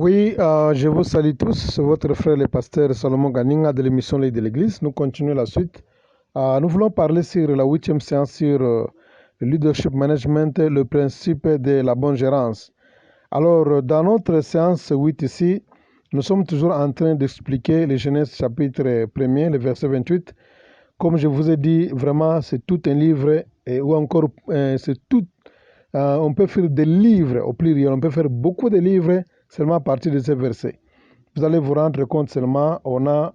Oui, je vous salue tous. C'est votre frère le pasteur Salomon Ganinga de l'émission L'œil de l'Église. Nous continuons la suite. Nous voulons parler sur la 8e séance sur le leadership management, le principe de la bonne gérance. Alors, dans notre séance 8 ici, nous sommes toujours en train d'expliquer les Genèse chapitre 1er, le verset 28. Comme je vous ai dit, vraiment, c'est tout un livre, ou encore, c'est tout. On peut faire des livres au pluriel, on peut faire beaucoup de livres seulement à partir de ces versets. Vous allez vous rendre compte seulement, on a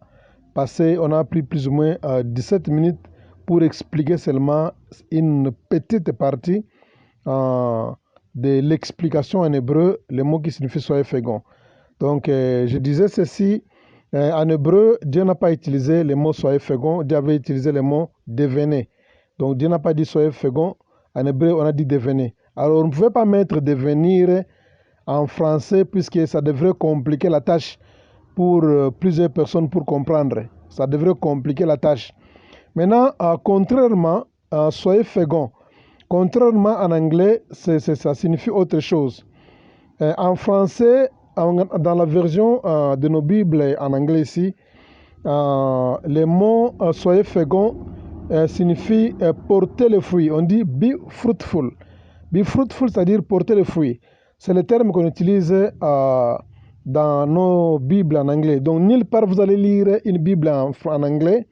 pris plus ou moins 17 minutes pour expliquer seulement une petite partie de l'explication en hébreu, le mot qui signifie soyez fécond. Donc, je disais ceci, en hébreu, Dieu n'a pas utilisé le mot soyez fécond, Dieu avait utilisé le mot devenez. Donc, Dieu n'a pas dit soyez fécond, en hébreu, on a dit devenez. Alors, on ne pouvait pas mettre devenir en français puisque ça devrait compliquer la tâche pour plusieurs personnes pour comprendre. Ça devrait compliquer la tâche. Maintenant, contrairement, soyez fécond. Contrairement en anglais, ça signifie autre chose. En français, dans la version de nos Bibles en anglais ici, le mot soyez fécond signifie porter le fruit. On dit be fruitful. Be fruitful, c'est-à-dire porter le fruit. C'est le terme qu'on utilise dans nos Bibles en anglais. Donc, nulle part vous allez lire une Bible en anglais.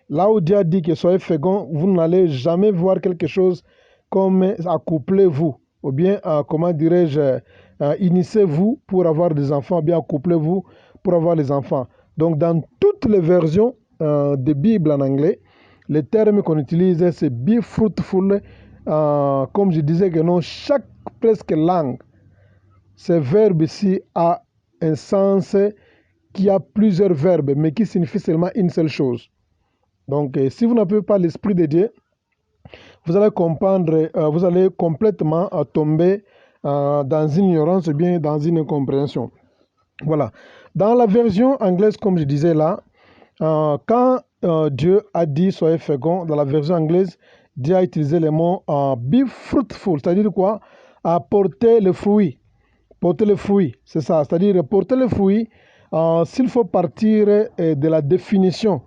Là où Dieu a dit que soyez fécond, vous n'allez jamais voir quelque chose comme accouplez-vous. Ou bien, comment dirais-je, initiez-vous pour avoir des enfants. Ou bien, accouplez-vous pour avoir des enfants. Donc, dans toutes les versions de Bible en anglais, le terme qu'on utilise, c'est be fruitful. Comme je disais que non, chaque presque langue, ce verbe ici a un sens qui a plusieurs verbes, mais qui signifie seulement une seule chose. Donc, si vous n'avez pas l'Esprit de Dieu, vous allez comprendre, vous allez complètement tomber dans une ignorance ou bien dans une incompréhension. Voilà. Dans la version anglaise, comme je disais là, quand Dieu a dit soyez fécond, dans la version anglaise, Dieu a utilisé le mot be fruitful, c'est-à-dire quoi? Porter le fruit. Porter le fruit, c'est ça. C'est-à-dire porter le fruit, s'il faut partir de la définition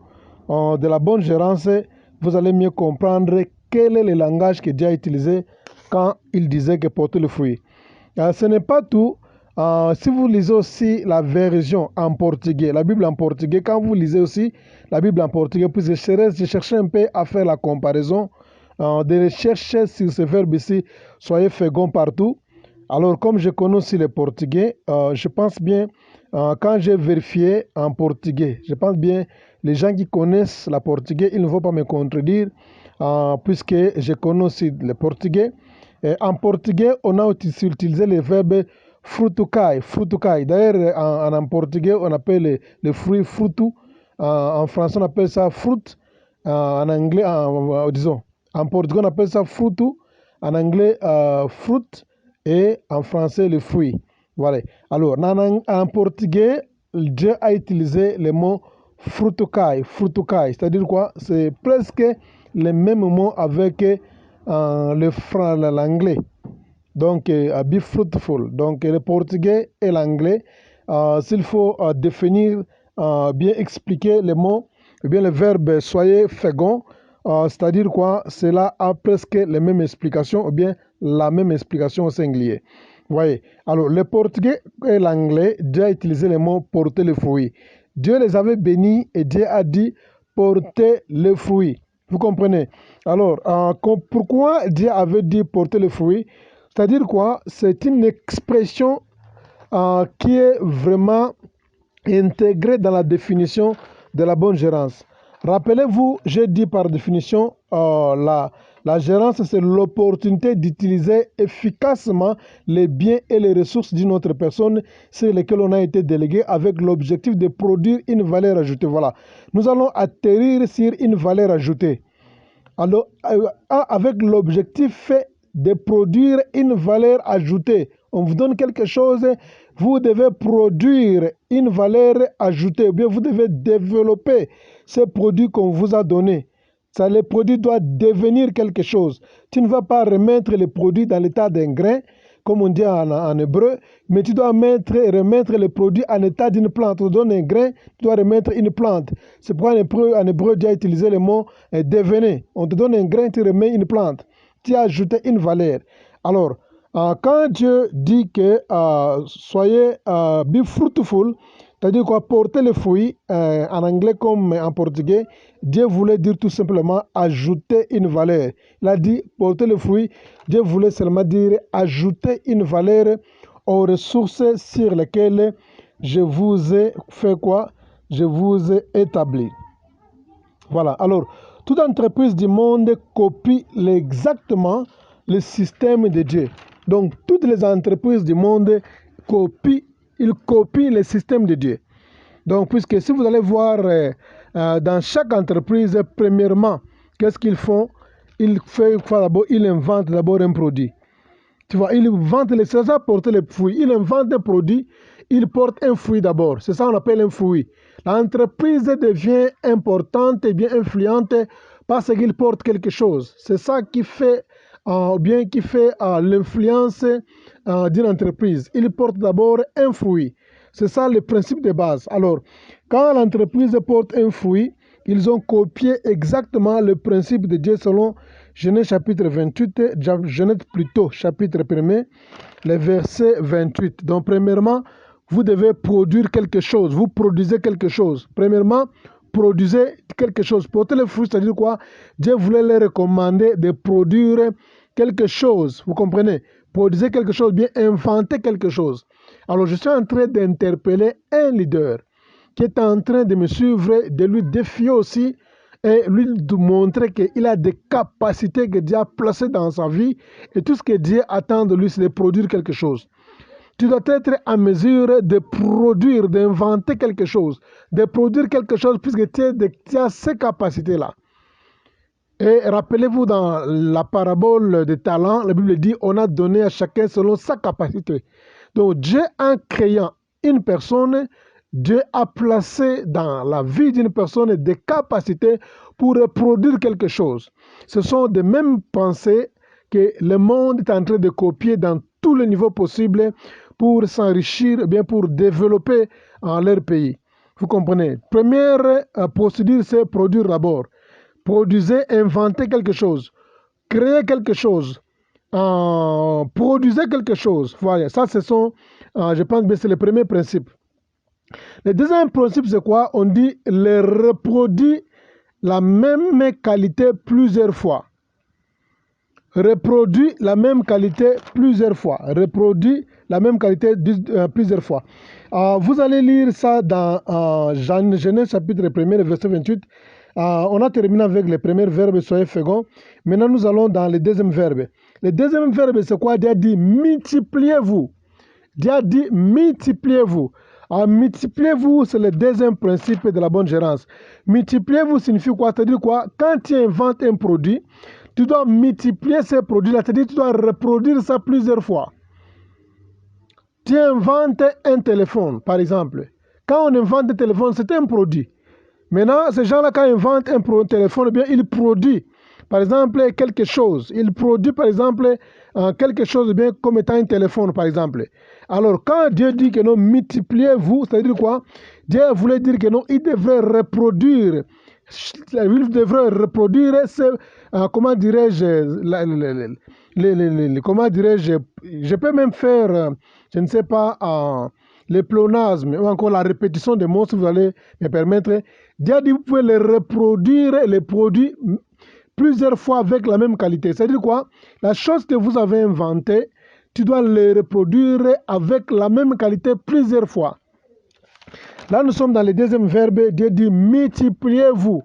de la bonne gérance, vous allez mieux comprendre quel est le langage que Dieu a utilisé quand il disait que porter le fruit. Ce n'est pas tout. Si vous lisez aussi la version en portugais, la Bible en portugais, quand vous lisez aussi la Bible en portugais, puis je cherchais un peu à faire la comparaison, de rechercher sur ce verbe ici, soyez fécond partout. Alors, comme je connais aussi le portugais, je pense bien, quand j'ai vérifié en portugais, je pense bien, les gens qui connaissent le portugais, ils ne vont pas me contredire, puisque je connais aussi le portugais. Et en portugais, on a utilisé le verbe frutucai. Frutucai. D'ailleurs, en portugais, on appelle le fruit frutu. En français, on appelle ça fruit. En anglais, disons, en portugais, on appelle ça frutu. En anglais, fruit. Et en français, le fruit. Voilà. Alors, en portugais, Dieu a utilisé le mot frutucai. Frutucai. C'est-à-dire quoi? C'est presque le même mot avec l'anglais. Donc, be fruitful. Donc, le portugais et l'anglais, s'il faut définir, bien expliquer les mots, ou bien le verbe soyez fécond, c'est-à-dire quoi? Cela a presque les mêmes explications, ou bien la même explication au singulier. Voyez. Alors, le portugais et l'anglais, Dieu a utilisé le mot porter le fruit. Dieu les avait bénis et Dieu a dit porter le fruit. Vous comprenez? Alors, pourquoi Dieu avait dit porter le fruit? C'est-à-dire quoi? C'est une expression qui est vraiment intégrée dans la définition de la bonne gérance. Rappelez-vous, j'ai dit par définition, la gérance, c'est l'opportunité d'utiliser efficacement les biens et les ressources d'une autre personne sur lesquelles on a été délégué avec l'objectif de produire une valeur ajoutée. Voilà. Nous allons atterrir sur une valeur ajoutée. Alors, avec l'objectif de produire une valeur ajoutée. On vous donne quelque chose, vous devez produire une valeur ajoutée, ou bien vous devez développer ce produit qu'on vous a donné. Ça, le produit doit devenir quelque chose. Tu ne vas pas remettre le produit dans l'état d'un grain comme on dit en hébreu, mais tu dois remettre le produit en état d'une plante. On te donne un grain, tu dois remettre une plante. C'est pourquoi en hébreu, Dieu a utilisé le mot devenez. On te donne un grain, tu remets une plante. Tu as ajouté une valeur. Alors, quand Dieu dit que soyez be fruitful, c'est-à-dire quoi, porter les fruits, en anglais comme en portugais, Dieu voulait dire tout simplement ajouter une valeur. Il a dit porter les fruits, Dieu voulait seulement dire ajouter une valeur aux ressources sur lesquelles je vous ai fait quoi? Je vous ai établi. Voilà, alors, toute entreprise du monde copie exactement le système de Dieu. Donc, toutes les entreprises du monde copient le système de Dieu. Donc, puisque si vous allez voir dans chaque entreprise, premièrement, qu'est-ce qu'ils font? Ils inventent d'abord un produit. Tu vois, ils inventent c'est ça porter les fruits. Ils inventent un produit, ils portent un fruit d'abord. C'est ça qu'on appelle un fruit. L'entreprise devient importante et bien influente parce qu'il porte quelque chose. C'est ça qui fait l'influence d'une entreprise. Il porte d'abord un fruit. C'est ça le principe de base. Alors, quand l'entreprise porte un fruit, ils ont copié exactement le principe de Dieu selon Genèse chapitre 28, Genèse plutôt chapitre 1er, le verset 28. Donc, premièrement, vous devez produire quelque chose. Vous produisez quelque chose. Premièrement, produisez quelque chose. Porter le fruit, c'est-à-dire quoi? Dieu voulait leur recommander de produire quelque chose. Vous comprenez? Produisez quelque chose, bien inventer quelque chose. Alors, je suis en train d'interpeller un leader qui est en train de me suivre, de lui défier aussi et lui de montrer qu'il a des capacités que Dieu a placées dans sa vie et tout ce que Dieu attend de lui, c'est de produire quelque chose. Tu dois être en mesure de produire, d'inventer quelque chose, de produire quelque chose puisque tu as ces capacités-là. Et rappelez-vous, dans la parabole des talents, la Bible dit on a donné à chacun selon sa capacité. Donc Dieu, en créant une personne, Dieu a placé dans la vie d'une personne des capacités pour produire quelque chose. Ce sont des mêmes pensées que le monde est en train de copier dans tous les niveaux possibles pour s'enrichir, bien pour développer leur pays. Vous comprenez? Première procédure, c'est produire d'abord. Produisez, inventez quelque chose. Créez quelque chose. Produisez quelque chose. Voilà, ça ce sont, je pense que c'est le premier principe. Le deuxième principe, c'est quoi? On dit les reproduit la même qualité plusieurs fois. Reproduit la même qualité plusieurs fois. Reproduit la même qualité plusieurs fois. Vous allez lire ça dans Genèse chapitre 1er, verset 28. On a terminé avec le premier verbe, soyez féconds. Maintenant, nous allons dans le deuxième verbe. Le deuxième verbe, c'est quoi? Dieu a dit multipliez-vous. Dieu a dit multipliez-vous. Multipliez-vous, c'est le deuxième principe de la bonne gérance. Multipliez-vous signifie quoi? C'est-à-dire quoi? Quand tu inventes un produit, tu dois multiplier ces produits-là, c'est-à-dire tu dois reproduire ça plusieurs fois. Tu inventes un téléphone, par exemple. Quand on invente un téléphone, c'est un produit. Maintenant, ces gens-là, quand ils inventent un téléphone, eh bien, ils produisent, par exemple, quelque chose. Ils produisent, par exemple, quelque chose bien comme étant un téléphone, par exemple. Alors, quand Dieu dit que non, multipliez-vous, c'est-à-dire quoi? Dieu voulait dire que non, il devrait reproduire. Il devrait reproduire, comment dirais-je, comment dirais-je, je peux même faire, je ne sais pas, le pléonasme ou encore la répétition des mots, si vous allez me permettre. Dieu dit, vous pouvez les reproduire, les produits plusieurs fois avec la même qualité. C'est-à-dire quoi? La chose que vous avez inventée, tu dois les reproduire avec la même qualité plusieurs fois. Là, nous sommes dans le deuxième verbe. Dieu dit multipliez-vous.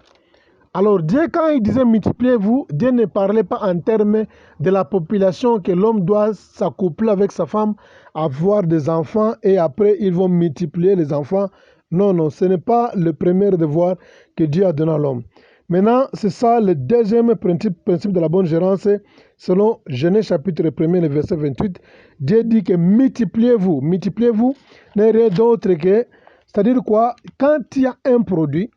Alors, Dieu, quand il disait multipliez-vous, Dieu ne parlait pas en termes de la population que l'homme doit s'accoupler avec sa femme, avoir des enfants et après ils vont multiplier les enfants. Non, non, ce n'est pas le premier devoir que Dieu a donné à l'homme. Maintenant, c'est ça le deuxième principe de la bonne gérance, selon Genèse chapitre 1er, le verset 28. Dieu dit que multipliez-vous. Multipliez-vous n'est rien d'autre que, c'est-à-dire quoi? Quand tu as un produit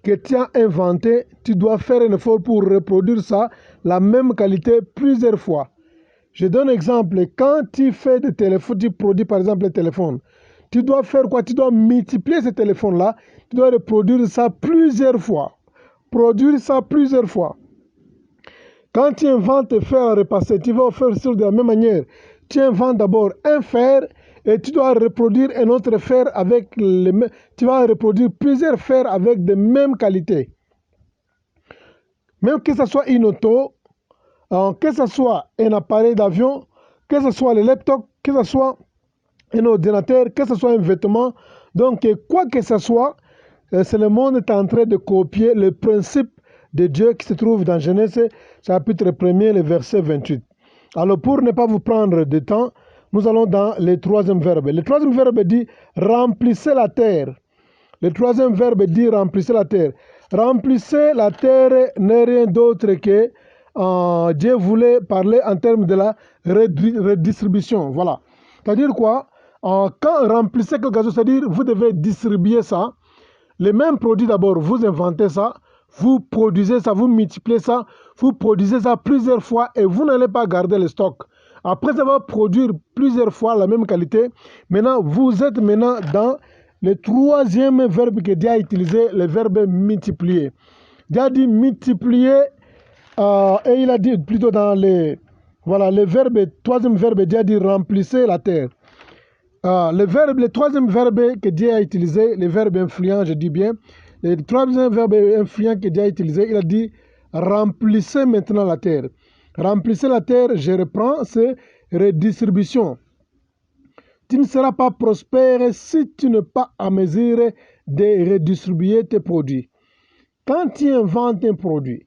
que tu as inventé, tu dois faire un effort pour reproduire ça, la même qualité plusieurs fois. Je donne un exemple. Quand tu fais des téléphones, tu produis par exemple les téléphones, tu dois faire quoi? Tu dois multiplier ces téléphones-là. Tu dois reproduire ça plusieurs fois. Produire ça plusieurs fois. Quand tu inventes un fer à repasser, tu vas faire ça de la même manière. Tu inventes d'abord un fer et tu dois reproduire un autre fer avec les mêmes. Tu vas reproduire plusieurs fers avec de mêmes qualités. Même que ce soit une auto, que ce soit un appareil d'avion, que ce soit le laptop, que ce soit un ordinateur, que ce soit un vêtement. Donc, quoi que ce soit, c'est le monde est en train de copier le principe de Dieu qui se trouve dans Genèse chapitre 1er, le verset 28. Alors, pour ne pas vous prendre de temps, nous allons dans le troisième verbe. Le troisième verbe dit « remplissez la terre ». Le troisième verbe dit « remplissez la terre ». Remplissez la terre n'est rien d'autre que Dieu voulait parler en termes de la redistribution. Voilà. C'est-à-dire quoi? Quand remplissez quelque chose, c'est-à-dire vous devez distribuer ça. Les mêmes produits d'abord, vous inventez ça, vous produisez ça, vous multipliez ça, vous produisez ça plusieurs fois et vous n'allez pas garder le stock. Après avoir produit plusieurs fois la même qualité, maintenant vous êtes dans le troisième verbe que Dieu a utilisé, le verbe multiplier. Dieu a dit multiplier et il a dit plutôt dans le troisième verbe, Dieu a dit remplissez la terre. Le troisième verbe que Dieu a utilisé, le verbe influent, je dis bien, le troisième verbe influent que Dieu a utilisé, il a dit remplissez maintenant la terre. Remplissez la terre, je reprends, c'est redistribution. Tu ne seras pas prospère si tu n'es pas à mesure de redistribuer tes produits. Quand tu inventes un produit,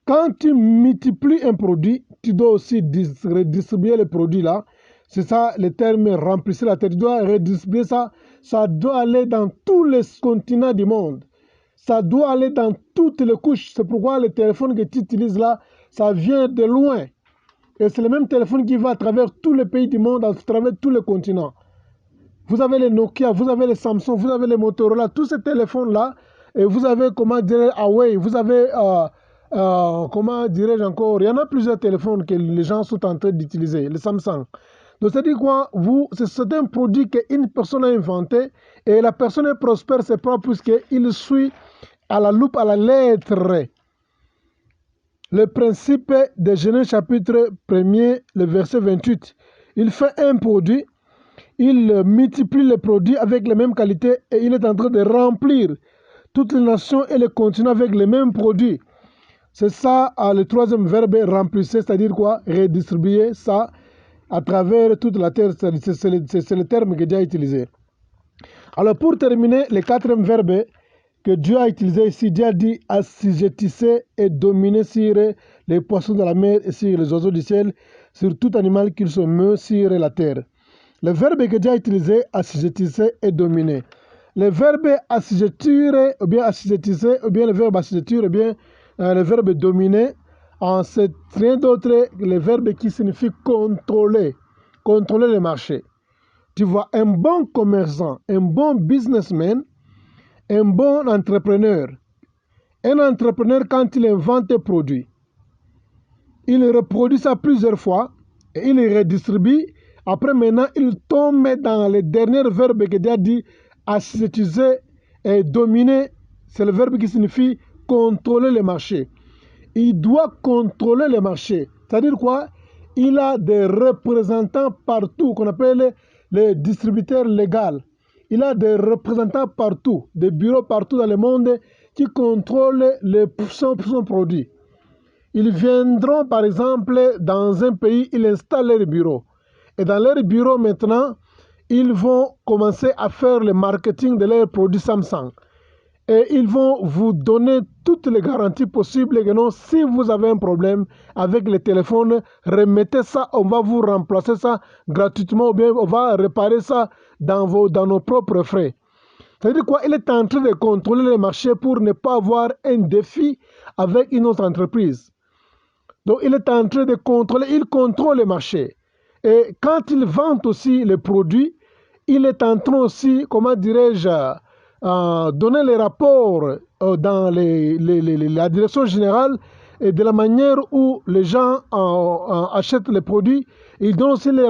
quand tu multiplies un produit, tu dois aussi redistribuer le produit là. C'est ça le terme remplissez la terre. Tu dois redistribuer ça. Ça doit aller dans tous les continents du monde. Ça doit aller dans toutes les couches. C'est pourquoi le téléphone que tu utilises là, ça vient de loin. Et c'est le même téléphone qui va à travers tous les pays du monde, à travers tous les continents. Vous avez les Nokia, vous avez les Samsung, vous avez les Motorola, tous ces téléphones-là. Et vous avez, comment dire, Huawei, vous avez, comment dirais-je encore, il y en a plusieurs téléphones que les gens sont en train d'utiliser, les Samsung. Donc, c'est-à-dire quoi? C'est un produit qu'une personne a inventé et la personne est prospère, c'est pas puisqu'il suit à la loupe, à la lettre, le principe de Genèse chapitre 1er, le verset 28. Il fait un produit, il multiplie les produits avec les mêmes qualités et il est en train de remplir toutes les nations et les continents avec les mêmes produits. C'est ça le troisième verbe remplissez, c'est-à-dire quoi? Redistribuer ça à travers toute la terre. C'est le terme que Dieu a utilisé. Alors pour terminer, le quatrième verbe que Dieu a utilisé ici, Dieu a dit assujettissez et dominez sur les poissons de la mer et sur les oiseaux du ciel, sur tout animal qu'il se meut sur la terre. Le verbe que Dieu a utilisé, assujettissez et dominez. Le verbe assujettir, ou bien assujettisser, ou bien le verbe assujettir, ou bien le verbe dominer, c'est rien d'autre que le verbe qui signifie contrôler, contrôler le marché. Tu vois, un bon commerçant, un bon businessman, un bon entrepreneur. Un entrepreneur, quand il invente un produit, il reproduit ça plusieurs fois et il redistribue. Après, maintenant, il tombe dans le dernier verbe que Dieu a dit, assujettiser et dominer. C'est le verbe qui signifie contrôler le marché. Il doit contrôler le marché. C'est-à-dire quoi? Il a des représentants partout, qu'on appelle les distributeurs légaux. Il a des représentants partout, des bureaux partout dans le monde qui contrôlent son produit. Ils viendront, par exemple, dans un pays, ils installent leurs bureaux. Et dans leurs bureaux, maintenant, ils vont commencer à faire le marketing de leurs produits Samsung. Et ils vont vous donner toutes les garanties possibles que non, si vous avez un problème avec le téléphone, remettez ça, on va vous remplacer ça gratuitement ou bien on va réparer ça dans nos propres frais. C'est-à-dire quoi? Il est en train de contrôler le marché pour ne pas avoir un défi avec une autre entreprise. Donc il est en train de contrôler, il contrôle le marché. Et quand il vend aussi les produits, il est en train aussi, comment dirais-je, donner les rapports dans la direction générale et de la manière où les gens achètent les produits. Il donne aussi les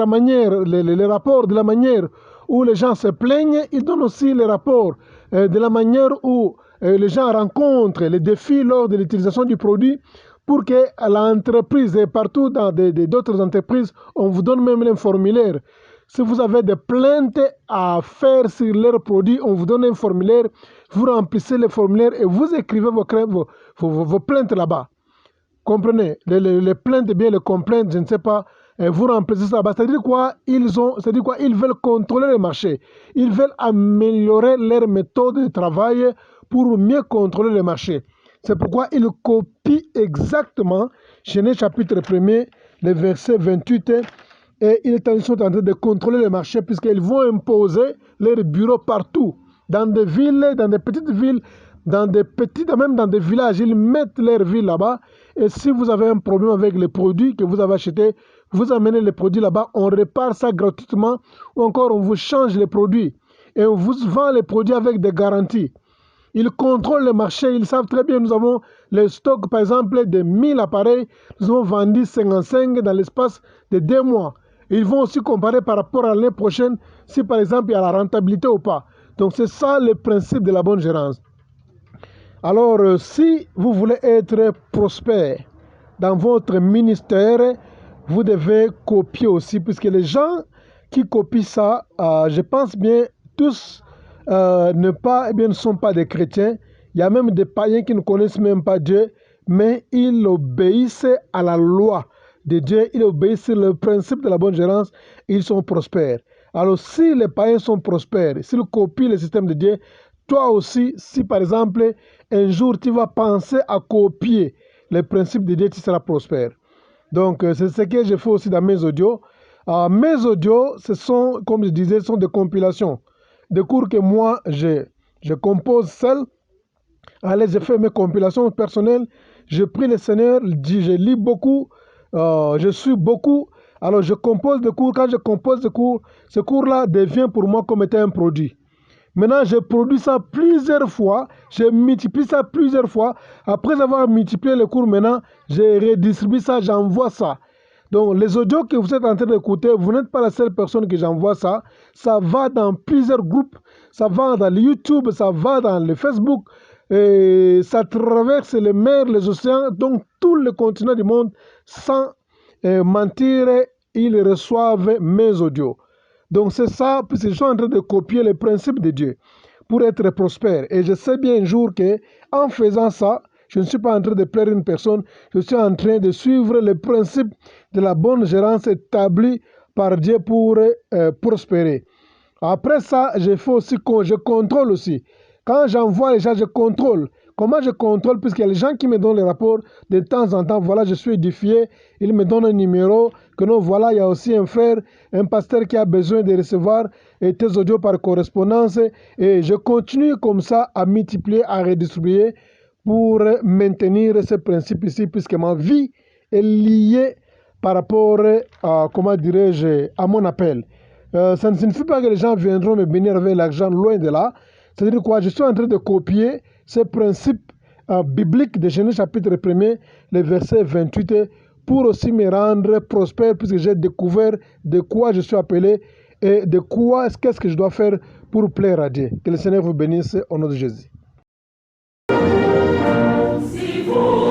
rapports de la manière où les gens se plaignent. Il donne aussi les rapports de la manière où les gens rencontrent les défis lors de l'utilisation du produit, pour que l'entreprise et partout dans d'autres entreprises, on vous donne même un formulaire. Si vous avez des plaintes à faire sur leurs produits, on vous donne un formulaire, vous remplissez le formulaire et vous écrivez vos plaintes là-bas. Comprenez, les plaintes, bien les complaintes, je ne sais pas, vous remplissez ça là-bas. C'est-à-dire quoi? Ils veulent contrôler le marché. Ils veulent améliorer leur méthode de travail pour mieux contrôler le marché. C'est pourquoi ils copient exactement Genèse chapitre 1er, le verset 28, et ils sont en train de contrôler le marché, puisqu'ils vont imposer leurs bureaux partout, dans des villes, dans des petites villes, même dans des villages. Ils mettent leurs villes là-bas, et si vous avez un problème avec les produits que vous avez achetés, vous amenez les produits là-bas, on répare ça gratuitement, ou encore on vous change les produits, et on vous vend les produits avec des garanties. Ils contrôlent le marché, ils savent très bien, nous avons le stock, par exemple, de 1000 appareils, nous avons vendu 55 dans l'espace de 2 mois. Ils vont aussi comparer par rapport à l'année prochaine, si par exemple il y a la rentabilité ou pas. Donc c'est ça le principe de la bonne gérance. Alors, si vous voulez être prospère dans votre ministère, vous devez copier aussi, puisque les gens qui copient ça, je pense bien, tous ne sont pas des chrétiens. Il y a même des païens qui ne connaissent même pas Dieu, mais ils obéissent à la loi de Dieu, ils obéissent le principe de la bonne gérance, ils sont prospères. Alors, si les païens sont prospères, s'ils copient le système de Dieu, toi aussi, si par exemple, un jour tu vas penser à copier les principes de Dieu, tu seras prospère. Donc, c'est ce que je fais aussi dans mes audios. Mes audios, ce sont, comme je disais, sont des compilations, des cours que moi, je compose seul. Allez, je fais mes compilations personnelles. Je prie le Seigneur, je lis beaucoup, je suis beaucoup. Alors, je compose des cours. Quand je compose des cours, ce cours-là devient pour moi comme étant un produit. Maintenant, je produis ça plusieurs fois, je multiplie ça plusieurs fois. Après avoir multiplié le cours, maintenant, je redistribue ça, j'envoie ça. Donc, les audios que vous êtes en train d'écouter, vous n'êtes pas la seule personne que j'envoie ça. Ça va dans plusieurs groupes, ça va dans le YouTube, ça va dans le Facebook, et ça traverse les mers, les océans, donc tout le continent du monde, sans mentir, ils reçoivent mes audios. Donc c'est ça, puisque je suis en train de copier les principes de Dieu pour être prospère. Et je sais bien un jour qu'en faisant ça, je ne suis pas en train de plaire une personne, je suis en train de suivre les principes de la bonne gérance établis par Dieu pour prospérer. Après ça, je contrôle aussi. Quand j'envoie les gens, je contrôle. Comment je contrôle? Puisqu'il y a les gens qui me donnent les rapports de temps en temps. Voilà, je suis édifié. Ils me donnent un numéro. Que non, voilà, il y a aussi un frère, un pasteur qui a besoin de recevoir tes audios par correspondance. Et je continue comme ça à multiplier, à redistribuer pour maintenir ce principe ici, puisque ma vie est liée par rapport à, comment dirais-je, à mon appel. Ça ne signifie pas que les gens viendront me bénir avec l'argent, loin de là. C'est-à-dire quoi? Je suis en train de copier ces principes bibliques de Genèse chapitre 1er, le verset 28, pour aussi me rendre prospère, puisque j'ai découvert de quoi je suis appelé et de quoi, qu'est-ce que je dois faire pour plaire à Dieu. Que le Seigneur vous bénisse au nom de Jésus. Si vous